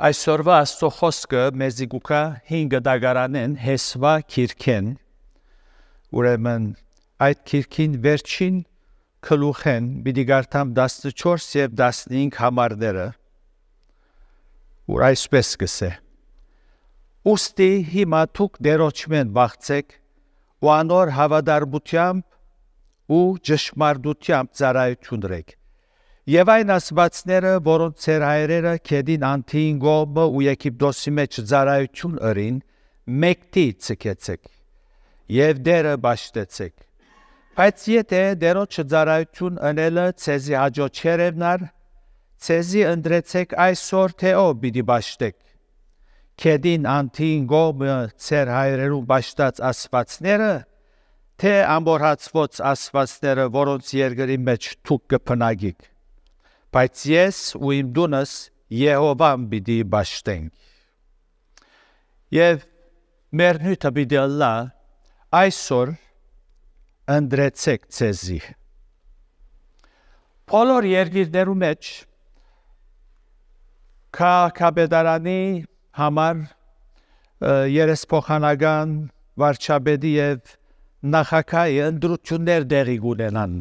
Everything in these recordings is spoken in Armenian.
Այսօրվա Աստծո խոսքը մեզի գուկա 5 դագարանեն հեսվա քիրքեն, ուրեմն այդ քիրքին վերջին քլուխեն պիտի գարտամ 14 և 15 համարները, որ այսպես գսե. Ուստի հիմա թուք դերոճմեն վախցեք ու անոր հավատարմությամբ ու ճշմարտությամբ ծառայություն դրեք. Եվ այն ասվածները, որոնց ծեր հայրերը կեդին անթին գոմը ու Եգիպտոսի մեջ ծառայություն ըրին, մեկտի ցկեցեք եւ դերը բաշտեցեք. Բայց եթե դերոճը ծառայություն ընելը ցեզի հաջո չերևնար, ցեզի ընդրեցեք այսօր թե ով պիտի բաշտեք. Կեդին անթին գոմը ծեր հայրերու բաշտած ասվածները, թե ամբորհացված ասվածները, որոնց երկրի մեջ թուք կփնագիք. Բայց ես ու իմ դունս Եհովան պիտի բաշտենք. Եվ մեր նյութը պիտի ըլլա այսօր ընդրեցեք ցեզի. Բոլոր երկիրներու մեջ քաղաքապետարանի համար երեսփոխանական վարչապետի եւ նախագահի ընտրություններ տեղի կունենան.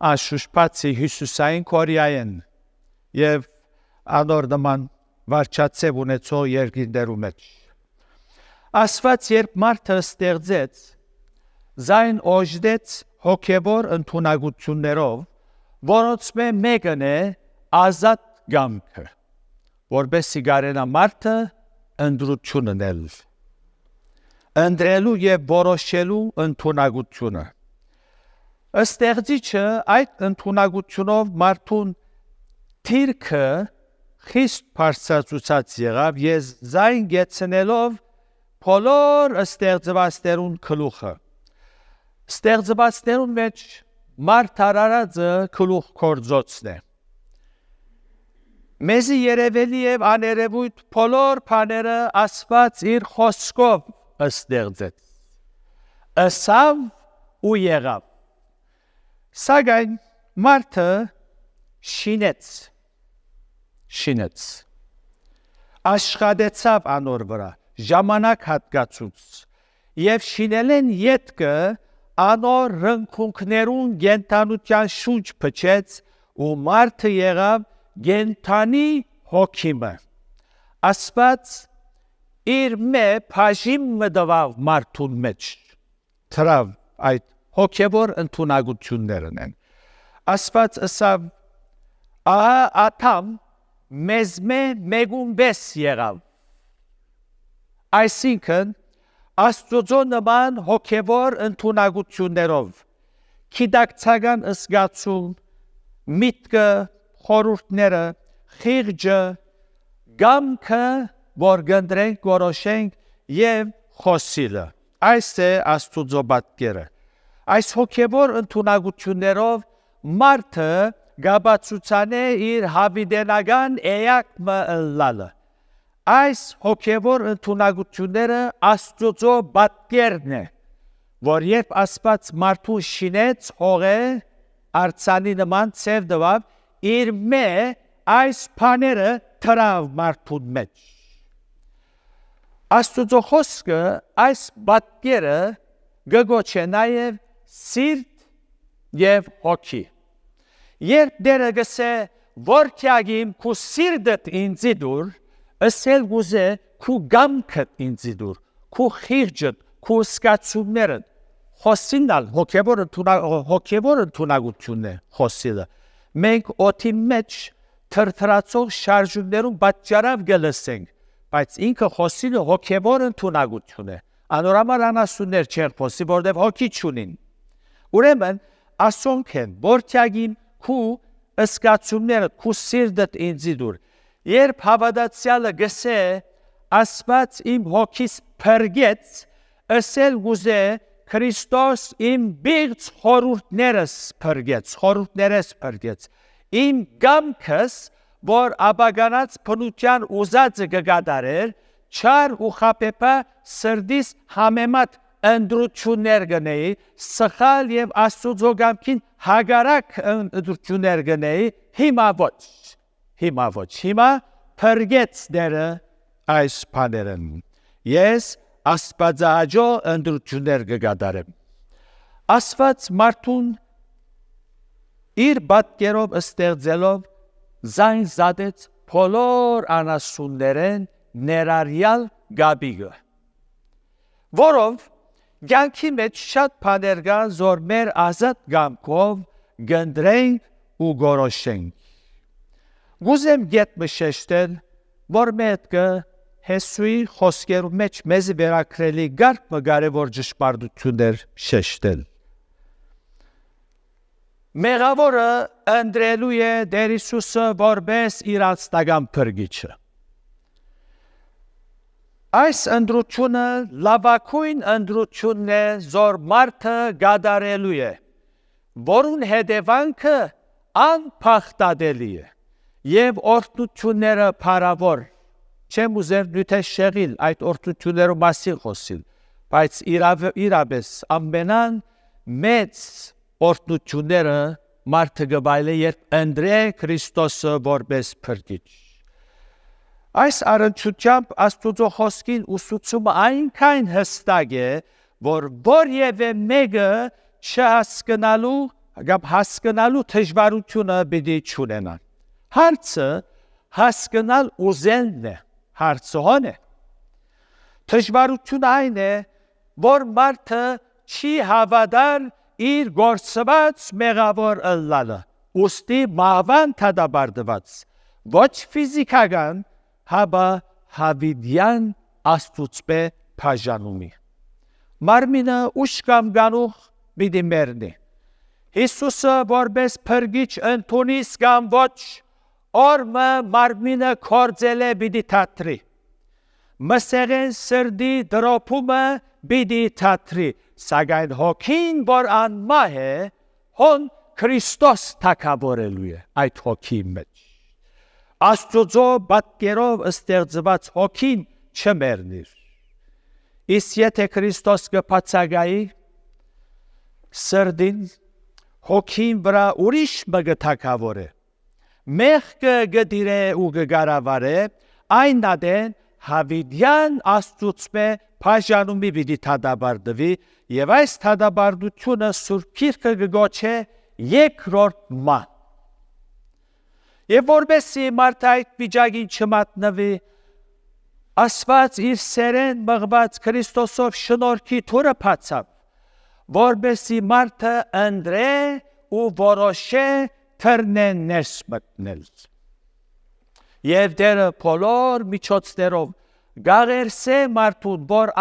Աշուշպացի Հյուսիսային Կորեայեն և անոր նման վարչացև ունեցող երկիրներու մեջ. Աստված երբ մարդը ստեղծեց, զայն օժդեց հոգևոր ընդունակություններով, որոնց մեկն է ազատ կամքը, որպեսզի կարենա մարդը ընտրություն ունել, ընտրելու և որոշելու ընդունակությունը. Ստեղծիչը այդ ընդունակությունով մարդուն թիրքը խիստ բարձրացուցած եղավ և զայն գեցնելով բոլոր ստեղծվածներուն գլուխը. Ստեղծվածներուն մեջ մարդ արարածը գլուխ գործոցն է. Մեզի երևելի և աներևույթ բոլոր բաները Աստված իր խոսքով ստեղծեց. Ըսավ ու եղավ. Սակայն մարդը շինեց, աշխատեցավ անոր վրա, ժամանակ հատկացուց, և շինել են ետքը անոր ռնքունքներուն գենթանության շունչ փչեց ու մարդը եղավ գենթանի հոգիմը. Աստված իր բաժին մտավ մարդուն մեջ, թրավ այդ հոգևոր ընդունակություններն են. Աստված ըսավ, ահա աթամ մեզ մեգունբես եղավ. Այսինքն, Աստծո նման հոգևոր ընդունակություններով, գիտակցական զգացում, միտքը, խորհուրդները, խիղճը, կամքը, որ կընտրենք, որոշենք և խոսիլը. Այս է Աստծո պատկերը. Այս հոգևոր ընդունակություններով մարդը գաբացուցանե իր հավիտենական էակը ըլլալը. Այս հոգևոր ընդունակությունները Աստծո պատկերն է, որ երբ Աստված մարդուն շինեց հողե, արձանի նման ցև տվավ, իր այս բաները թրավ մարդուն մեջ. Աստծո խոսքը այս պատկերը գոչե նաև սիրտ և հոգի. Երբ դերը գսե, որքյագիմ քու սիրտդ ինձի դուր, ասել գուզե քու կամքդ ինձի դուր, քու խիղճդ, քու զգացումներդ, խոսինալ հոգևոր ընդունակությունն է խոսիլը. Մենք օդի մեջ թրթրացող շարժումներում պատճառով կլսենք, բայց ինքը խոսիլը հոգևոր ընդունակություն է. Անորամար անասուններ չեն խոսի, որտև հոգի չունին. Ուրեմն, ասոնք են, որքյագին քու զգացումներդ, քու սիրտդ ինձի դուր. Երբ հավատացյալը գսե, Աստված իմ հոգիս փրկեց, ասել գուզե Քրիստոս իմ բիղծ խորհուրդներս փրկեց, իմ կամքս, որ ապագանած բնության ուզածը կկատարեր, չար ու խաբեբա սրտիս համեմատ ընդրություններ գնեի, սխալ և Աստծո կամքին հակառակ ընդրություններ գնեի, հիմա ոչ, հիմա փրկեց դերը այս բաներն։ Ես աստվածահաճո ընտրություններ կգադարեմ։ Աստված մարդուն իր պատկերով ստեղծելով զայն զադեց բոլոր անասուններեն ներառյալ գաբիգը, որով կյանքի մեջ շատ բաներ կա, որ մեր ազատ կամքով կընտրենք ու որոշենք։ Գուզեմ գետ մշեշտել, որ մետքը Հեսուի խոսքերու մեջ մեզ վերակրելի գարկ կարևոր ճշմարտություններ շեշտել։ Մեղավորը ընտրելու է Տեր Հիսուսը որպես իր անձնական փրկիչը։ Այս ընտրությունը լավագույն ընտրությունն է, որ մարդը կատարելու է, որուն հետևանքը անփախտատելի է եւ օրհնությունները փառավոր։ Չեմ ուզեր նյութե շեղիլ այդ օրհնություններու մասին խոսիլ, բայց իրապես ամենան մեծ օրհնությունները մարդը կբայլե, երբ ընտրե Քրիստոսը որպես փրկիչ։ Այս առընչությամբ Աստուծո խոսքին ուսուցումը այնքան հստակ է, որ որևէ մեկը չհասկանալու կամ հասկանալու դժվարությունը պիտի չունենա։ Հարցը հասկանալ ուզելն է, հարցը հոն է։ Դժվարությունը այն է, որ մարդը չի հավատալ իր գործված մեղավոր ըլլալը, ուստի մահվան թադաբարդված, ոչ ֆիզիկական, հաբա հավիդյան աստուծպե բաժանումի։ Մարմինը ուշ կամ գանուխ պիտի մեռնի։ Հիսուսը որպես փրկիչ ընդունիս կամ ոչ, օրը մարմինը կործել է պիտի թատրի։ Մսեղեն սրդի դրոփումը պիտի թատրի, սակայն հոգին, որ անմահ է, հոն Քրիստոս թագավորելու է այդ հոգի մեջ։ Աստուծո պատկերով ստեղծված հոգին չմեռնիր։ Իսկ եթե Քրիստոս կբացակայի սրդին, հոգին վրա ուրիշ մեկը թագավոր է։ Մեղքը գդիրե ու գգարավարե, այն ադեն հավիդյան աստուծպե բաժանումի պիտի թադաբարդվի, եւ այս թադաբարդությունը Սուրբ Գիրքը կգոչե երկրորդ մահ։ Եվ որպեսզի մարդը այդ վիճակին չմատնվի, Աստված իր սերեն մղված Քրիստոսով շնորհքի թուրը բացավ, որպեսզի մարդը ընտրե ու որոշե թռնեն ներս մտնել։ Եվ դերը բոլոր միջոցներով գաղերսե մարդուն, որ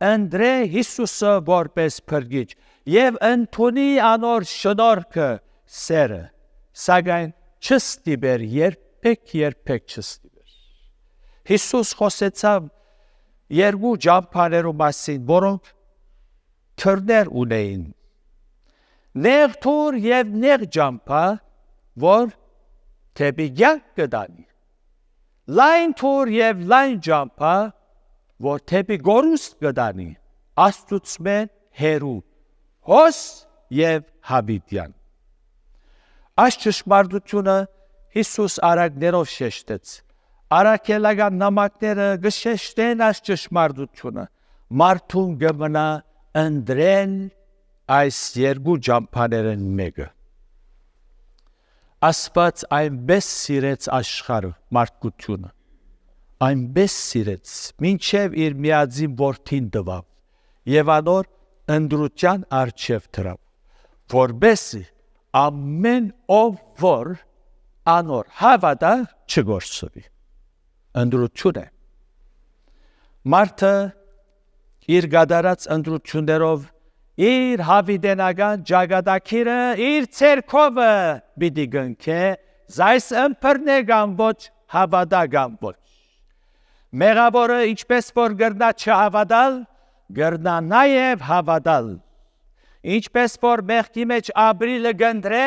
ընտրե Հիսուսը որպես փրկիչ եւ ընդունի անոր շնորհքը սերը, սակայն չստիպեր երբեք չստիպեր։ Հիսուս խոսեցավ երկու ճամփաներու մասին, որոնք թռներ ունեին։ Նեղ թուր եւ նեղ ճամփա, որ թեպի կյանք կդանի։ Լայն թուր եւ լայն ճամփա, որ թեպի գորուստ կդանի, աստուծմեն հերու, հոս եւ հավիտյան։ Այս ճշմարտությունը Հիսուս արագներով շեշտեց։ Արաքելական նամակները գշեշտեն այս ճշմարտությունը, մարդուն գմնա ընտրել այս երկու ճամփաներն մեկը։ Աստված այնպես սիրեց աշխարհը, մարդկությունը, այնպես սիրեց, մինչև իր միածին որդին տվավ եւ անոր ընտրության առջև դրավ, որպեսզի ամեն ով որ անոր հավատա չգործվի։ Ընտրություն է։ Մարդը իր գադարած ընտրություններով իր հավիտենական ճակատագիրը իր ցերկովը պիտի գնքե, զայս ըմբռնե կամ ոչ, հավատա կամ ոչ։ Մեղավորը ինչպես որ գրնա չհավատալ, գրնա նաև հավատալ։ Ինչպես որ մեղքի մեջ ապրիլը գնդրե,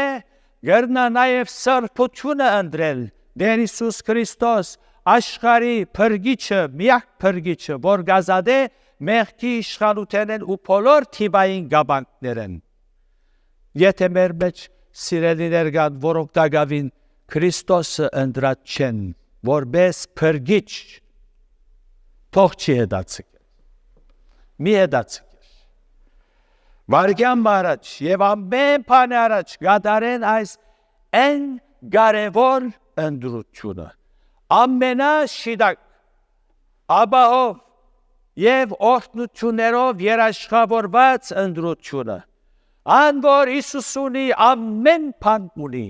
գրնա նաև սրբությունը ընտրել։ Տեր Հիսուս Քրիստոս աշխարհի փրկիչը, միակ փրկիչը, որ գազադե մեղքի իշխանութենեն ու բոլոր թիվային գաբանքներեն։ Եթե մեր մեջ սիրելիներ կան, որոնք դակավին Քրիստոսը ընտրած չեն, որպես փրկիչ թող չի հետացկել։ Մի հետացկել։ Վարգյան առաջ եւ ամեն բան առաջ գադարեն այս այն կարևոր ընդրությունը։ Ամենաշիդակ աբահով եւ օրհնություններով երաշխավորված ընդրությունը։ Անոր Հիսուս ունի ամեն բան ունի,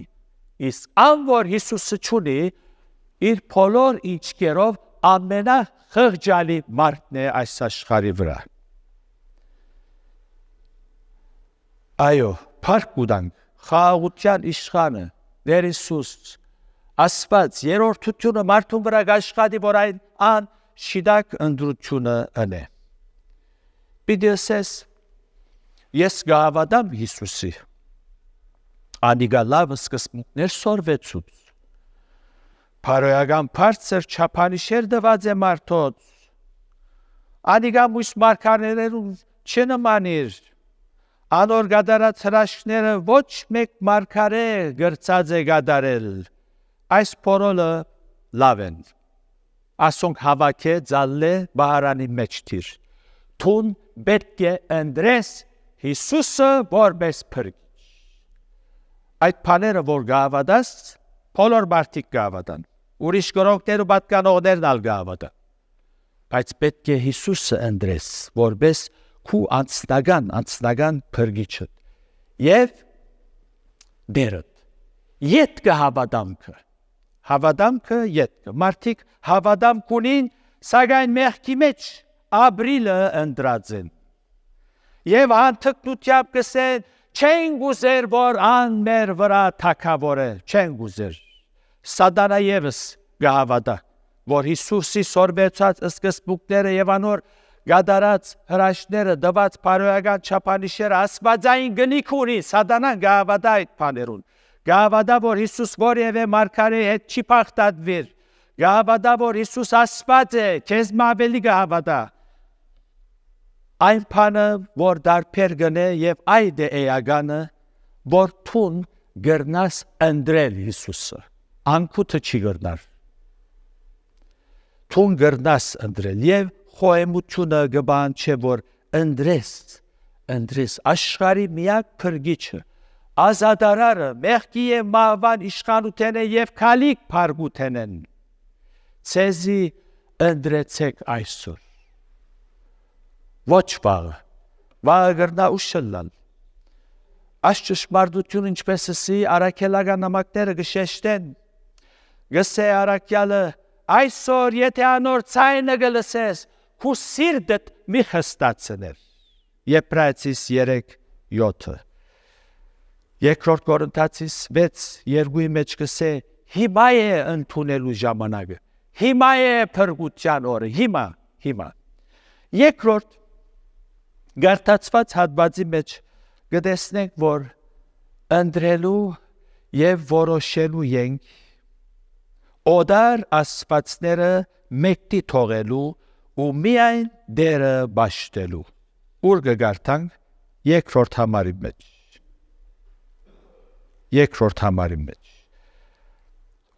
իսկ անոր Հիսուսը չունի, իր բոլոր ինչքերով ամենախղճալի մարդն է այս աշխարհի վրա։ Այո, փառք ուտանք խաղաղության իշխանը, Տեր Հիսուս, Աստված երրորդությունը մարդուն վրա աշխատի, որ այն շիդակ ընդրությունը ընե։ Պիտի ասես, ես գավադամ Հիսուսի, անիգա լավ սկզբունքներ սորվեցուց, Փարոյական բարձր չափանիշեր դված է մարդոց, անիգա մույս մարգարեներուն չնմանիր, անոր գադարած հրաշքները ոչ մեկ մարգարե գրծած է գադարել, այս փորոլը լավ են, ասոնք հավաքե ձալլե բահարանի մեջ թիր, թուն պետք է ընդրես Հիսուսը որպես փրկիչ։ Այդ բաները որ գավադաս, բոլոր մարդիկ գավադան, ուրիշ գրողներ ու պատկանողներն ալ գավադան, բայց պետք է Հիսուսը ընդրես, որպես քու անձնական փրկիչը եւ դերդ, ետքը հավադամքը ետքը, մարդիկ հավադամք ունին, սակայն մեղքի մեջ ապրիլը ընդրած են։ Եվ անթկնությամբ կսեն, չեն գուզեր, որ ան մեր վրա թագավոր է, չեն գուզեր։ Սատանա ևս գահավատա, որ Հիսուսի սորվեցած սկզբունքները եւ անոր գադարած հրաշքները դված փարոյական չափանիշերը աստվածային գնիք ունի, սատանան գահավատա այդ բաներուն։ Գահավատա, որ Հիսուս որևէ մարգարեի հետ չի փախտատվիր։ Գահավատա, որ Հիսուս Աստված է, քեզ ավելի գահավատա։ Այն բանը, որ դարբեր գնե եւ այդ է էականը, որ թուն գրնաս ընդրել Հիսուսը, անքութը չի գրնար։ Թուն գրնաս ընդրել եւ խոհեմությունը գբան չէ, որ ընդրես աշխարհի միակ փրկիչը, ազատարարը, մեղքի եւ մահվան իշխանութենը եւ քալիք փարգութենեն։ Ցեզի ընդրեցեք այսօր։ Ոչ վաղը գրնա ուշլալ։ Այս ճշմարտություն ինչպես ասի առաքելական նամակները գշեշտեն, գսե առաքյալը այսօր եթե անոր ցայնը գլսես, քու սիրտդ մի հստացներ։ Եբրայեցիս 3:7։ Երկրորդ Կորինթացիս 6:2-ի մեջ գսե հիմա է ընդունելու ժամանակը, հիմա է փրկության օրը, հիմա։ Երկրորդ գարտացված հատվածի մեջ գտեսնենք, որ ընդրելու եւ որոշելու ենք օդար աստվածները մեկտի թողելու ու միայն դերը բաշտելու։ Ուր գարտանք երկրորդ համարի մեջ։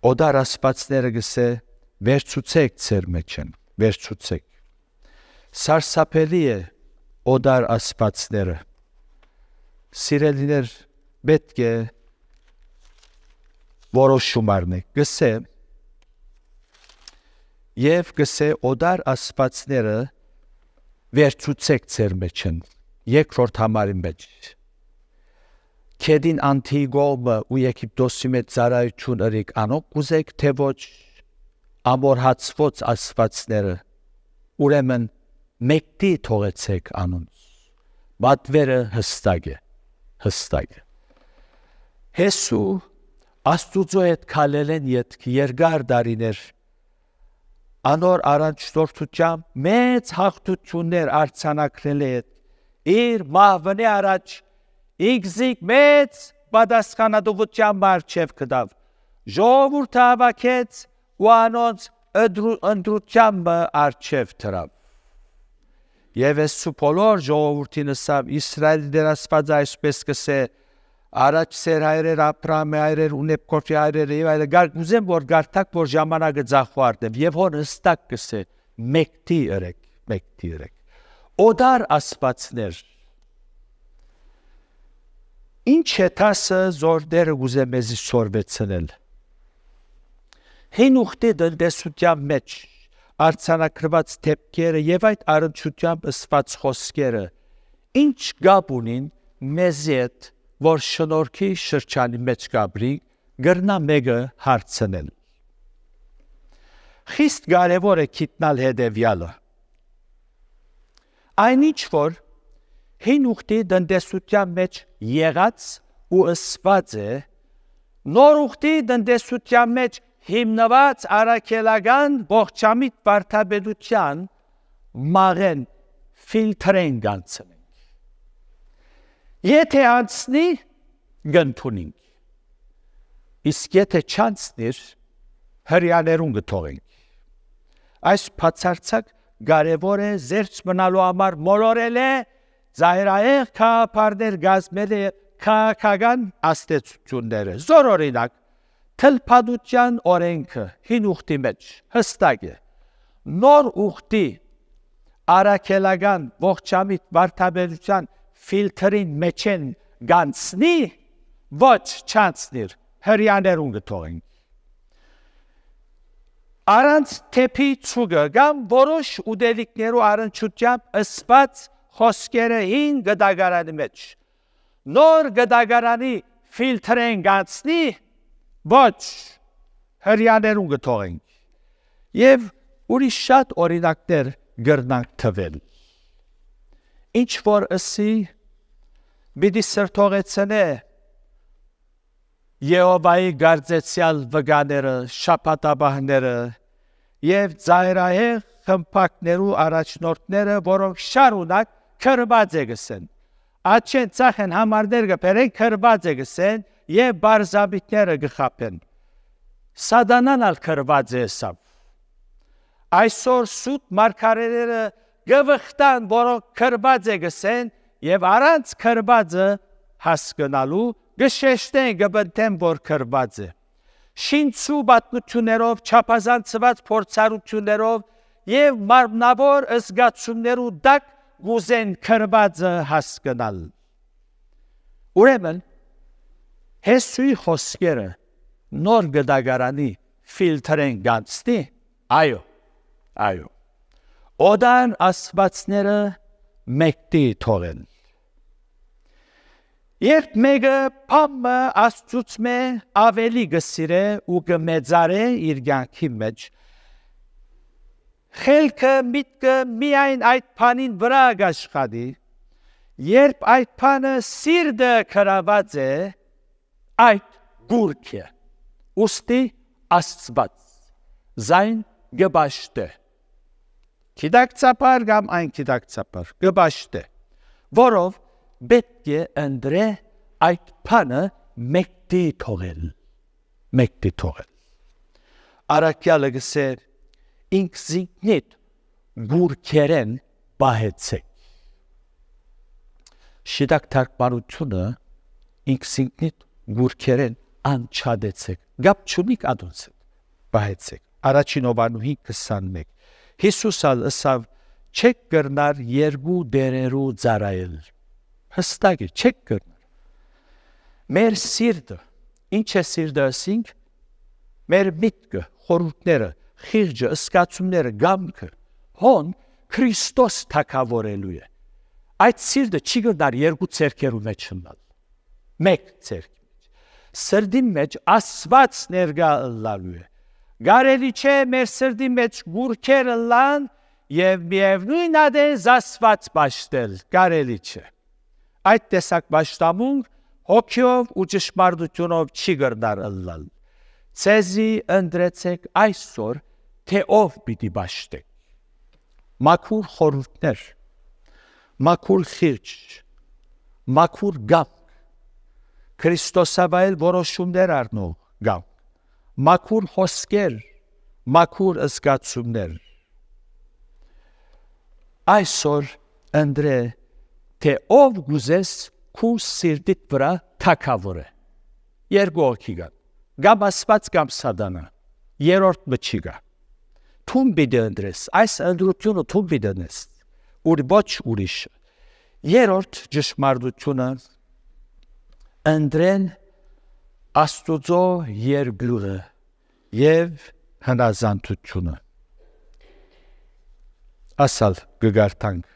Օդար աստվածները գսե վերցուցեք ձեր մեջ են, վերցուցեք։ Սարսափելի է օդար աստվածները, սիրելիներ պետք է որոշում առնեք, գսե օդար աստվածները վերցուցեք ձեր մեջ են, երկրորդ համարի մեջ, քեդին անթիգողը ու Եգիպտոսի մեջ ծառայություն ըրիկ անոք կուզեք, թե ոչ ամորհացված աստվածները, ուրեմն մեկտի թողեցեք անոնց, բատվերը հստակ է։ Հեսու Աստուծո հետ քալել են ետքի երկար դարիներ, անոր առաջնորդությամբ մեծ հաղթություններ արձանագրել է իր մահվնի առաջ, իգզիկ մեծ պատասխանատվությամբ առջև կդավ, ժողովուրդը հավաքեց ու անոնց ընտրությամբ առջև թրավ։ Եվ ես բոլոր ժողովրդին ասավ Իսրայելի դեր Աստվածը այսպես կսե, Առաջ սեր հայրեր, ապրամի հայրեր, ունեպկորտի հայրեր և այլ գուզեմ, որ գարտակ, որ ժամանակը ձախվարդեմ և հոր հստակ կսե մեկտի ըրեք, օդար ասպացներ, ինչ հետասը զորդերը գուզեմ եզի սորվեցնել, հին ուղտի դնդեսության մեջ, արձանակրված թեպքերը և այդ արնչությամբ ըսված խոսքերը, ինչ գապ ունին մեզի հետ, որ շնորհքի շրջանի մեջ գաբրի, գրնա մեկը հարցնել։ Խիստ կարևոր է գիտնալ հետևյալը։ Այնինչ որ հին ուղտի տնտեսության մեջ եղած ու ըսված է, նոր ուղտի տնտեսության մեջ հիմնված առաքելական ողջամիտ վարդապետության մաղեն ֆիլտրեն գանցնենք։ Եթե անցնի, գնդունինք, իսկ եթե չանցնիր, հրյաներուն գթողենք։ Այս բացարձակ կարևոր է զերծ մնալու համար մոլորել է ծայրահեղ քաղաքապարներ գազմել է քաղաքական աստեցությունները։ Զոր օրինակ, թլփադության օրենքը հին ուղտի մեջ հստակ է։ Նոր ուղտի առաքելական ողջամիտ վարդապետության ֆիլտրին մեջ են գանցնի, ոչ չանցնիր, հրյաներուն գթողենք։ Առանց թեփի ցուգը կամ որոշ ուտելիքներու առնչությամբ ըսված խոսքերը հին գդագարանի մեջ, նոր գդագարանի ֆիլտրեն գանցնի, ոչ հրյաներուն գթողենք և ուրիշ շատ օրինակներ գրնանք թվել։ Ինչ որ ըսի բիդի սրտողեցնե Եհովայի գարձեցյալ վգաները, շապատաբահները և ծայրահեղ խմպակներու առաջնորդները, որոնք շարունակ քրված է գսեն։ Աչեն ծախեն համարներ գպերեն քրված է գսեն և բարզաբիտները գխապեն։ Սադանան ալ քրված է սավ։ Այսօր սուտ մարգարեները գվխտան, որոնք քրված է գսեն և առանց քրվածը հասկնալու գշեշտեն գբնտեն, որ քրված է։ Շինցու բատնություններով, չափազանցված փորձառություններով և մարմնավոր զգացումներու դակ գուզեն քրվածը հասկնալ։ Ուրեմն, Հեսուի խոսքերը նոր գդագարանի ֆիլտրեն գանցնի, այո, օդան ասվածները մեկտի թողեն։ Երբ մեկը պամը աստծուց մե ավելի գսիրե ու գմեծարե իր կյանքի մեջ, խելքը միտքը միայն այդ բանին վրա գաշխատի, երբ այդ բանը սիրտը քրաված է, այդ գուրք է, ուստի աստված, զայն գբաշտե, գիտակցապար կամ այն գիտակցապար, գբաշտե, որով պետք է ընդրե այդ բանը մեկտի թողել։ Առաքյալը գսեր, ինքզինքնիդ գուրքերեն բահեցեք։ Շիտակ թարգմանությունը ինքզինքնիդ գուրքերեն անչադեցեք, գապ չունիք ադոնցեք, բահեցեք։ Առաջին Հովաննուհի 21։ Հիսուսալ ըսավ, չեք կրնար երկու դերերու ծարայել։ Հստակ է, չեք կրնար։ Մեր սիրտը, ինչ է սիրտը ասինք, մեր միտքը, խորհուրդները, խիղճը, զգացումները, գամքը, հոն Քրիստոս թագավորելու է։ Այդ սիրտը չի կրնար երկու ձեռքերու մեջ մնալ, մեկ ձեռքի մեջ։ Սրտի մեջ Աստված ներկա ըլլալու է։ Կարելի չէ մեր սրտի մեջ գուրքեր ըլլան և միևնույն ադեն Աստված պաշտել, կարելի չէ։ Այդ տեսակ պաշտամունք հոգիով ու ճշմարտությունով չի կրնար ըլլալ։ Ցեզի ընտրեցեք այսօր, թե ով պիտի պաշտեք։ Մաքուր խորհուրդներ, մաքուր խիղճ, մաքուր գամք, Քրիստոսավայել որոշումներ առնող գամք, մաքուր խոսքեր, մաքուր զգացումներ։ Այսօր ընտրե, թե ով գուզես քու սիրտիդ վրա թագավորը երկու օքի կան կամ Աստված կամ Սատանա երրորդ մը չի գա թուն պիտի ընտրես այս ընտրությունը թուն պիտի դնես ոչ ուրիշ երրորդ ճշմարտությունը ընտրեն Աստուծո երկրը եւ հնազանդությունը ասալ գգարտանք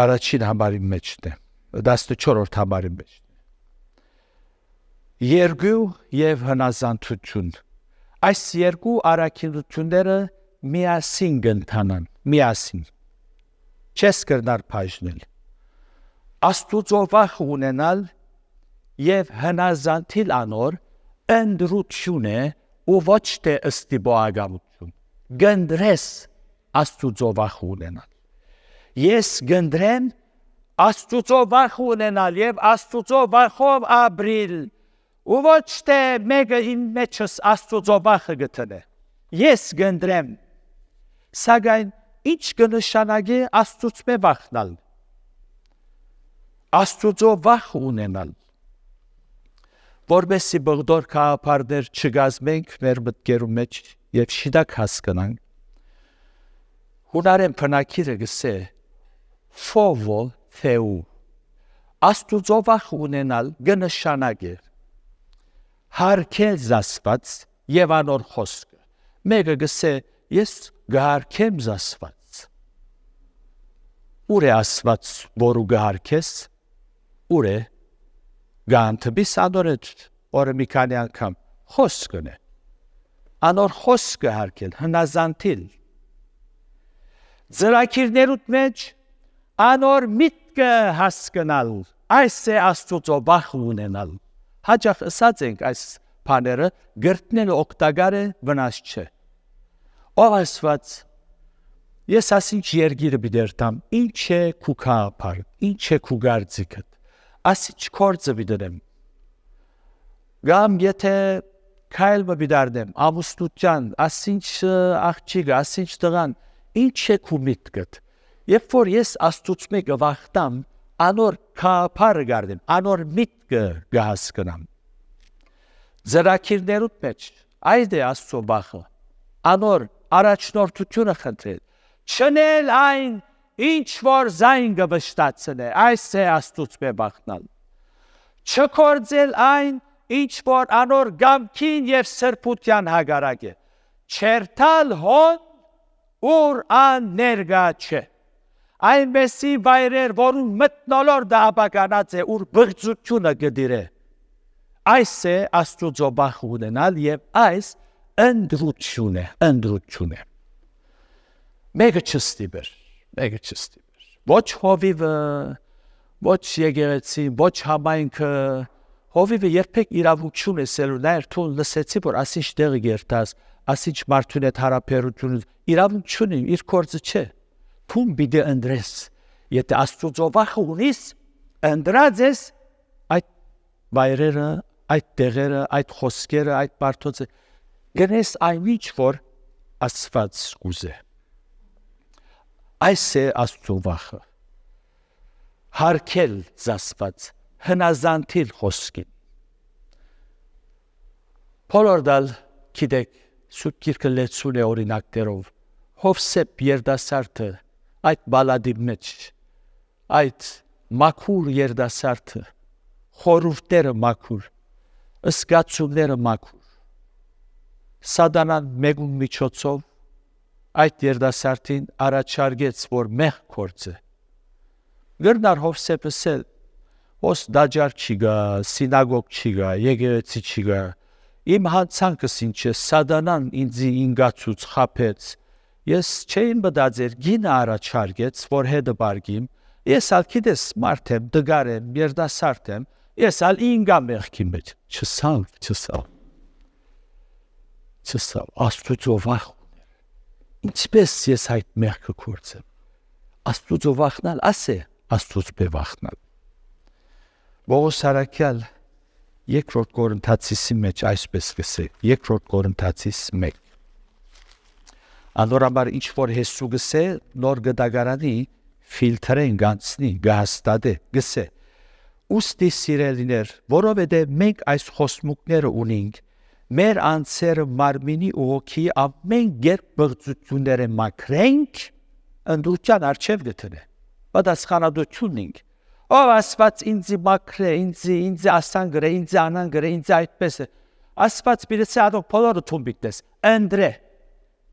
առաջին համարի մեջն է 14-րդ համարի մեջ երկու եւ հնազանդություն այս երկու առաքինությունները միասին կընթանան միասին չես կրնար բաժնել Աստուծո վախ ունենալ եւ հնազանդիլ անոր ընդրություն է ու ոչ թե ըստիբոագամություն գնդրես Աստուծո վախ ունենալ ես գնդրեմ Աստուծո վախ ունենալ եւ Աստուծո վախով ապրիլ ու ոչ թե մեկը իմ մեջս Աստուծո վախը գտնե ես գնդրեմ սակայն ինչ կնշանակի Աստուծո վախնալ Աստուծո վախ ունենալ որովհետեւ բողդոր քահապարներ չգազմենք մեր մտքերում մեջ եւ շիդակ հասկանանք հունարեն բնակիրը գսե ֆովո թեու Աստուծո վախ ունենալ կնշանակի հարկել Աստված եւ անոր խոսքը մեկը գսե ես գհարկեմ Աստված ուր է Աստված որու գհարկես ուր է գանտբիս անորդ օրը մի քանի անգամ խոսքն է անոր խոսքը հարկել հնազանդիլ Ձրակիրներուտ մեջ անոր միտքը հասկանալ այս է Աստուծո վախ ունենալ հաճախ ասած ենք այս բաները գրտնելը օգտակար է վնաս չէ ով Աստված ես ասինչ երգիրը բիդերտամ ինչ է քու քահապար ինչ է քու գարձիկը ասինչ կորձը բիդերեմ գամ եթե քայլը բիդարդեմ ամուսնության ասինչ աղջիկը ասինչ տղան ինչ է քու միտքդ երբ որ ես Աստուծո գվախտամ անոր քահապարը գարդեմ անոր միտքը գահասկնամ Ձրակիրներուտ մեջ այդ է Աստծո վախը անոր առաջնորդությունը խնդրել չնել այն ինչ որ զայն գվշտացնե այս է Աստուծո վախնալ չկործել այն ինչ որ անոր գամքին եւ սրբության հագարակ է չերթալ հոն ուր ան ներգա չէ այնպեսի վայրեր որում մտնոլորտը ապականած է ուր բղծությունը գդիրե այս է Աստուծո վախ ունենալ եւ այս ընդրություն է մեկը չստիբեր ոչ հովիվը ոչ եկեղեցին ոչ համայնքը հովիվը երբեք իրավունքություն է սելուլայր թուն լսեցի որ ասինչ տեղը գերտաս ասինչ մարդուն հետ հարաբերություն իրավունքություն իր կորձը չէ թուն բիդե ընդրես եթե Աստուծո վախը ունիս ընդրած ես այդ վայրերը այդ տեղերը այդ խոսքերը այդ բարդոցը գնես այնինչ որ Աստված ուզե այս է Աստծո վախը հարկել Աստված հնազանդիլ խոսքին Փոլորդալ գիտեք Սուրբ Գիրքը լեցուն է օրինակներով Հովսեփ երդասարտը այդ բալադի մեջ այդ մաքուր երդասարտը խորհուրդները մաքուր ըսկացումները մաքուր Սատանան մեղուն միջոցով այդ երդասարտին առաջարկեց որ մեղ կործը գրնար Հովսեփը սել ոս դաջար չի գա սինագոգ չի գա եկեղեցի չի գա իմ հանցանքս ինչ է Սատանան ինձ ինգացուց խափեց ես չէին մտածեր գինը առաջարկեց որ հետը բարգիմ ես ալ գիտես մարդ եմ դգար եմ երդասարդ եմ ես ալ ինգա մեղքի մեջ չսավ Աստուծո վախ ինչպես ես այդ մեղքը կործեմ Աստուծո վախնալ ասե Աստուծո վախնալ Պողոս Արաքյալ Երկրորդ Կորինթացիսի մեջ այսպես գսե Երկրորդ Կորինթացիս 1 Անորաբար ինչ որ Հեսու գսե նոր գդագարանի ֆիլտրեն գանցնի գահստադե գսե ուստի սիրելիներ, որովհետև մենք այս խոսմուկները ունենք, մեր անձերը մարմինի ու հոգի ամեն կերպ բղծությունները մաքրենք, ընդրության առջև գտնե։ Պատասխանատվություն ունենք։ Ով Աստված ինձ մաքրե, ինձ ասան գրե, ինձ անան գրե, ինձ այդպես է։ Աստված պիտի ադոք բոլորը թուն բիտնես, ընդրե,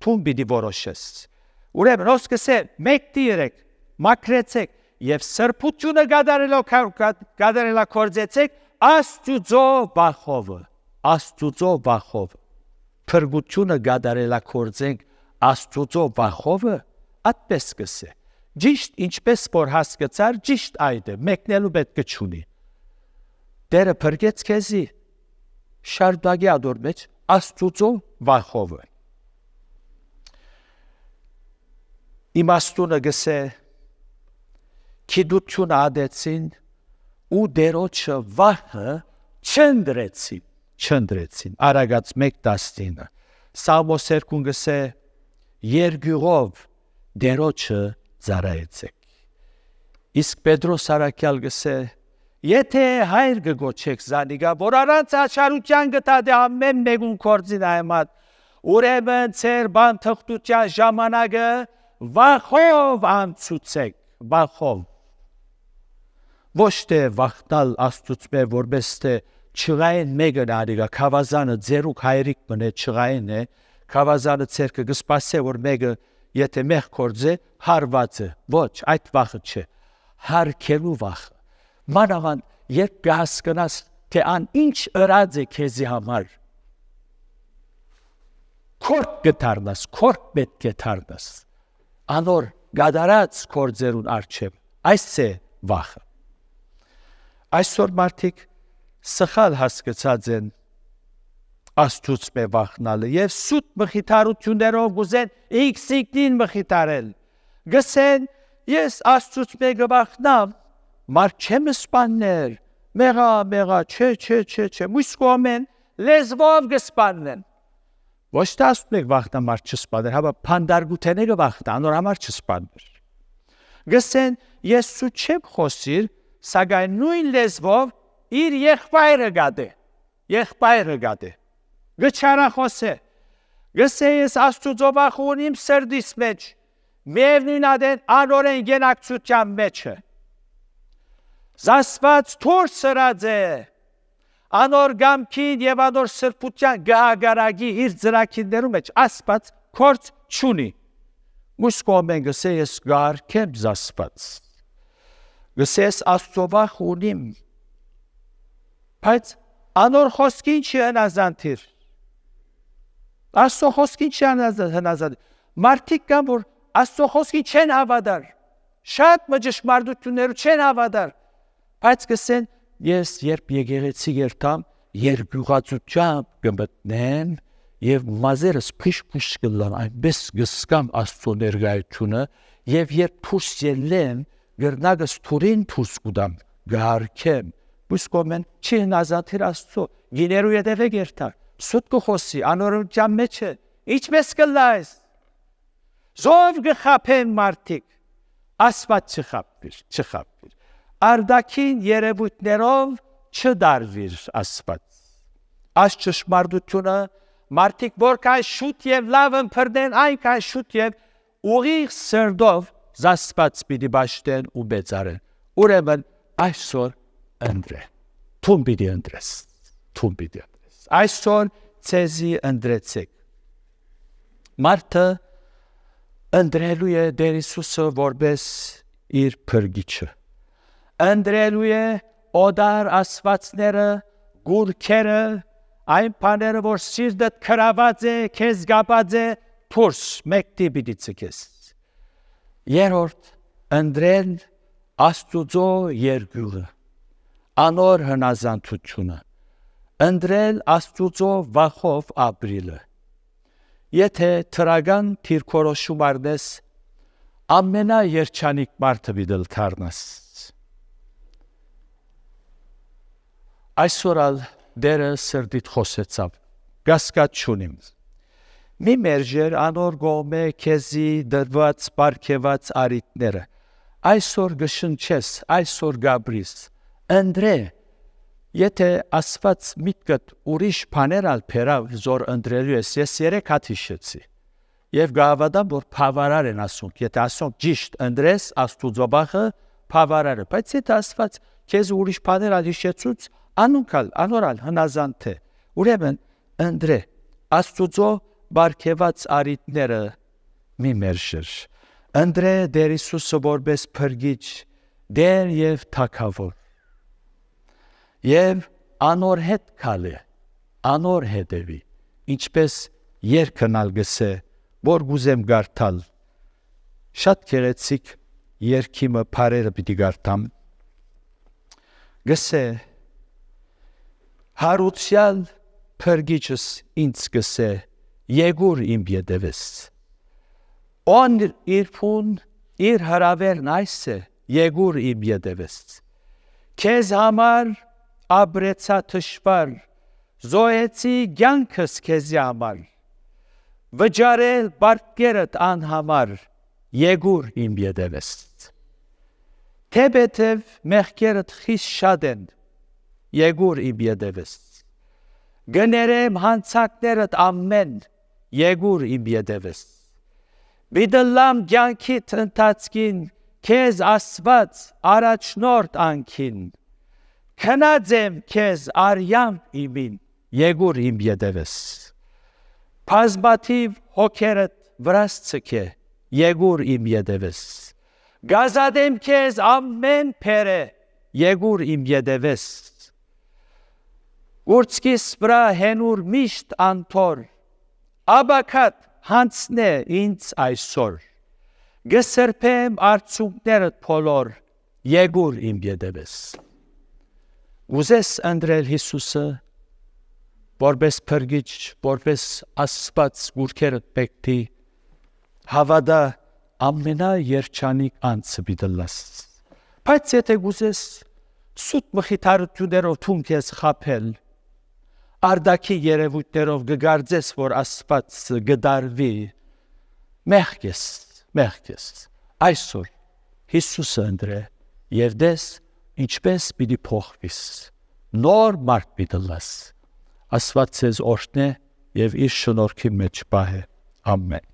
թուն պիտի որոշես։ Ուրեմն ոսկսե մեկ դիրեք, մաքրեցեք եւ սրբությունը գադարելա կործեցեք Աստուծո բախով։ Փրկությունը գադարելա կործենք Աստուծո բախովը, այդպես կսե։ Ճիշտ ինչպես որ հասկացար, ճիշտ այդ է, մեկնելու պետք չունի։ Տերը փրկեց քեզի, շարդագի ադոր մեջ Աստուծո բախովը։ Իմաստունը գսե քիդությունը ադեցին ու դերոջը վահը չնդրեցին Արագած 1:19 Սաղմոս 2 գսե երգյուղով դերոջը ծառայեցեք իսկ Պետրոս Արաքյալ գսե եթե հայր գոչեք զանիգա որ առանց աչարության գտադե ամեն մեկուն կորձին այմատ ուրեմն ծեր բան թղթության ժամանակը վախով անցուցեք վախով ոչ թե վախտալ Աստծուց որպես թե չղային մեկը նարիգա քավազանը ձերուկ հայրիկ մնե չղային է քավազանը ցերկը գսպասե որ մեկը եթե մեղ կորձե հարված է ոչ այդ վախը չէ հարկելու վախը մանավանդ երբ կհասկանաս թե ան ինչ ըրած է քեզի համար կորկ գտարնաս կորկ պետք է թարնաս անոր գադարած կորձերուն արջև այս է վախը այսօր մարդիկ սխալ հասկացած են Աստծուց վախնալը եւ սուտ մխիթարություններով գուզեն իքսիկնին մխիթարել գսեն ես Աստծուց գվախնամ մարդ չեմ սպաններ մեղա չէ մույս կոմեն լեզվով գսպանեն ոչ թե Աստծուց վախնամ մարդ չսպաներ հավա փանդարգութեները վախնա անոր համար չսպաներ գսեն ես սուտ չեմ խոսիր սակայն նույն լեզվով իր եղբայրը գադե գչարախոսե գսե ես Աստուծո վախ ունիմ սրդիս մեջ միևնույն ադեն անորեն գենակցության մեջը զասված թոր սրած է անոր գամքին եւ անոր սրբության գահագարագի իր ծրակիներու մեջ Աստված կորց չունի մուսկոմեն գսե ես գարկեմ զասված գսե ես Աստծո վախ ունիմ բայց անոր խոսքին չի հնազանդիր Աստծո խոսքին չի հնազանդիր մարդիկ կան որ Աստծո խոսքին չեն հավատար շատ մջշմարտություններու չեն հավատար բայց գսեն ես երբ եկեղեցի երթամ երկյուղացությամբ կմտնեմ եւ մազերս փիշ կլան այնպես գսկամ Աստծո ներկայությունը եւ երբ փուս ելեմ գրնագս թուրին փուս կուդամ գարկեմ Բուսկոմեն չի հնազանդիր Աստծո գիներու ետևե գերտար սուտ կխոսի անորության մեջ է ինչպես կլայս զով գխապեն մարդիկ Աստված չխապվիր արդակին երևույթներով չդարվիր Աստված այս ճշմարտությունը մարդիկ որքան շուտ եւ լավ ընփրդեն այնքան շուտ եւ ուղիղ սրդով Աստված պիտի բաշտեն ու բեցարեն ուրեմն այսօր ընդրե թուն պիտի ընդրես այսօր ցեզի ընդրեցեք մարդը ընդրելու է Տեր Հիսուսը որպես իր փրկիչը ընդրելու է օդար ասվածները գուրքերը այն բաները որ սիրտդ քրաված է քեզ գապած է փուրս մեկտի պիտի ցկես երրորդ ընդրել Աստուծո երկյուղը անոր հնազանդությունը ընդրել Աստուծո վախով ապրիլը եթե թրագան թիրքորոշում արնես ամենա երջանիկ մարդը պիտի դառնաս այսօր ալ դերը սրդիդ խոսեցավ գասկած չունիմ մի մերժեր անոր գոմե քեզի դրված պարգևած արիտները այսօր գշնչես այսօր գաբրիս Ընտրե, եթե ասված միտքդ ուրիշ բաներ ալ փերավ զոր ընտրելու ես, ես 3 հատ հիշեցի։ Եվ գավադամ որ բավարար են ասում, եթե ասում ճիշտ ընտրես աստուծոբախը բավարար է, բայց եթե ասված քեզ ուրիշ բաներ ալ հիշեցուց, անորալ հնազանդ է։ Ուրեմն ընտրե, աստուծո բարգեված արիտները մի մերժիր։ Ընտրե Տեր Հիսուսը որպես փրկիչ, Տեր եւ Թագավոր։ Եվ անոր հետ քալե, անոր հետևի, ինչպես երկնալ գսե, որ գուզեմ գարտալ։ Շատ գեղեցիկ երկիմը բարերը պիտի գարտամ։ Գսե, հարուցյալ փրկիչս ինձ գսե, եկուր իմ ետևես։ On իր հրավերն այս է, եկուր իմ ետևես։ Քեզ համար ապրեցա թշվար, զոհեցի կյանքս քեզի համար, վճարել բարկերդ անհամար, եկուր իմ ետևես։ Թեպետև մեղքերդ խիստ շատ են, եկուր իմ ետևես։ Գներեմ հանցանքներդ ամեն, եկուր իմ ետևես։ Բիդլամ կյանքիդ ընթացքին, քեզ ասված առաջնորդ անքին, քնած եմ քեզ արյամ իմին, եկուր իմ ետևես։ Բազմաթիվ հոգերդ վրաս ցկե, եկուր իմ ետևես։ Գազադեմ քեզ ամեն փերը, եկուր իմ ետևես։ Ուրցկիս վրա հենուր միշտ անթոր, աբակատ հանցնե ինձ այսօր, գսրբեմ արցունքներդ փոլոր, եկուր իմ ետևես։ Ուզես ընտրել Հիսուսը, որպես փրկիչ, որպես Աստված գուրքերդ պեկտի, հավատա ամենաերջանիկ անձը պիտի լաս։ Բայց եթե գուզես սուտ մխիթարություններով թուն քեզ խաբել, արդակի երևույթներով գգարձես, որ Աստված գդարվի, մեղքես, այսօր Հիսուսը ընտրե և դես ինչպես պիտի փոխվիս, նոր մարդ պիտի լաս, Աստված ձեզ օրհնե և իր շնորհքի մեջ պահե, ամեն։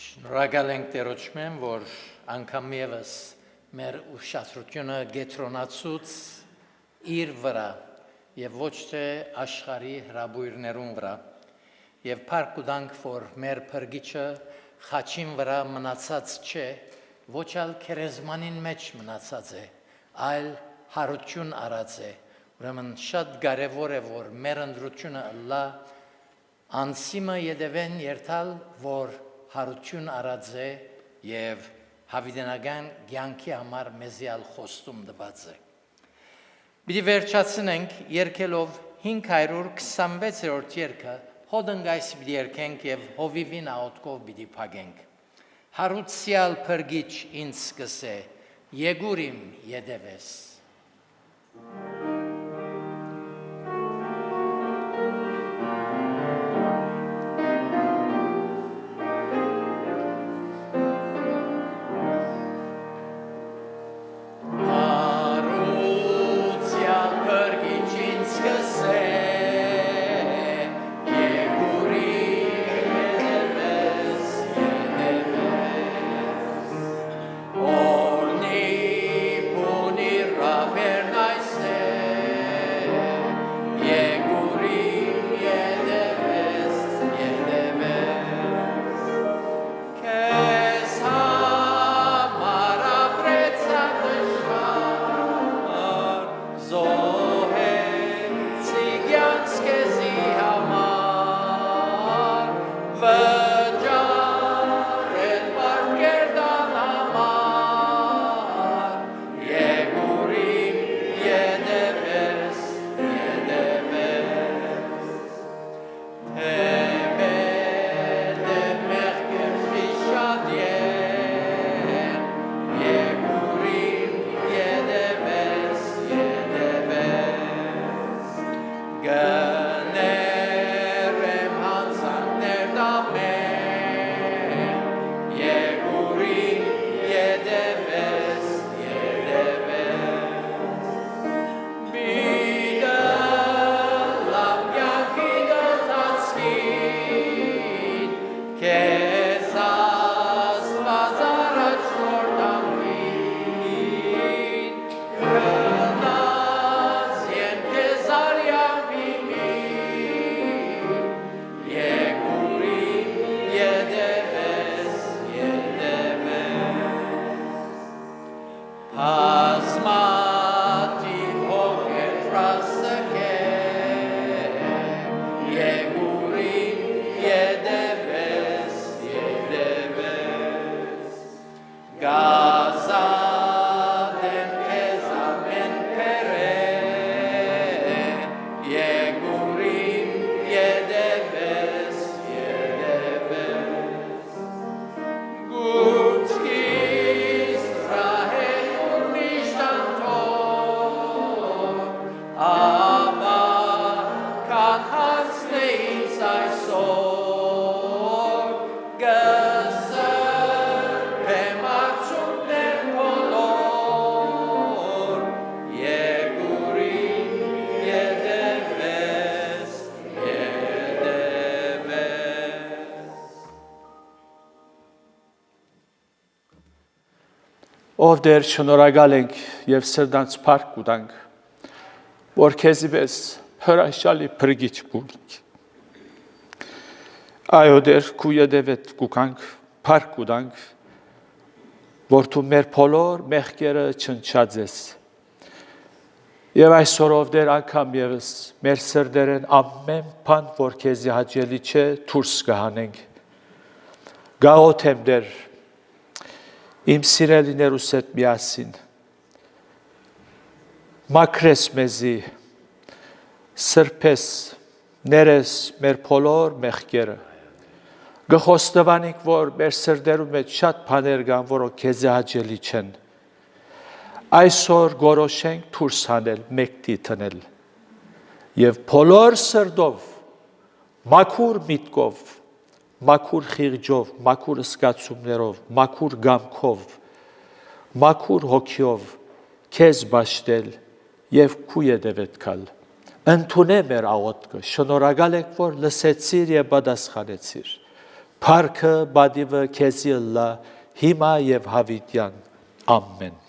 Շնորհակալ ենք Տերոջմեն, որ անգամ ևս մեր ուշադրությունը կենտրոնացուց իր վրա եւ ոչ թե աշխարհի հրաբույրներուն վրա եւ փառք ու դանք, որ մեր փրկիչը խաչին վրա մնացած չէ, ոչ այլ քերեզմանին մեջ մնացած է, այլ հարություն արած է։ Ուրեմն շատ կարեւոր է, որ մեր ընդրությունը լա անսիմը յետևեն երթալ, որ հարություն արած է եւ հավիտենական կյանքի համար մեզիալ խոստում տված է։ Պիտի վերջացնենք երգելով 526-րդ երգը, հոդնգայս պիտի երգենք եւ հովիվին աղոթքով պիտի փակենք։ Հարուցյալ փրկիչ ինձ սկսե, եկուր իմ ետևես։ Orni puni raver naise Գազադեմ քեզ ամեն փերե, Եգուրիմ յեդևես, Գուցկիս Ռահել ուրնիշտանթոր, Աբա կաթացնե ինձ այսօր, Գսրբեմ արցունքներ բոլոր, Եգուրիմ յեդևես, Ով դեր շնորհակալ ենք եւ սրտանց փառք կուտանք, որ քեզի պես հրաշալի փրկիչ բուրք։ Այո դեր քույդեվետ կուքանք, փառք կուտանք, որ դու մեր բոլոր մեղքերը չնչած ես։ Եվ այսօրով դեր անգամ եւս մեր սրտերեն ամեն բան, որ քեզի հաճելի չէ, դուրս կհանենք։ Գաղութեմ դեր իմ սիրելիներուս հետ միասին, մաքրես մեզի, սրբես, ներես մեր բոլոր մեղքերը, գխոստովանենք, որ մեր սրտերում մեջ շատ բաներ կան, որոնք քեզի հաճելի չեն, այսօր գորոշենք դուրս հանել, մեկտի տնել, եւ բոլոր սրտով, մաքուր միտքով, մաքուր խիղճով, մաքուր զգացումներով, մաքուր գամքով, մաքուր հոգիով քեզ բաշտել եւ քու ետևդ գալ։ Ընդունե մեր աղոթքը, շնորհակալ եք, որ լսեցիր եւ պատասխանեցիր։ Փառքը, բադիվը քեզի ըլլա հիմա եւ հավիտյան։ Ամեն։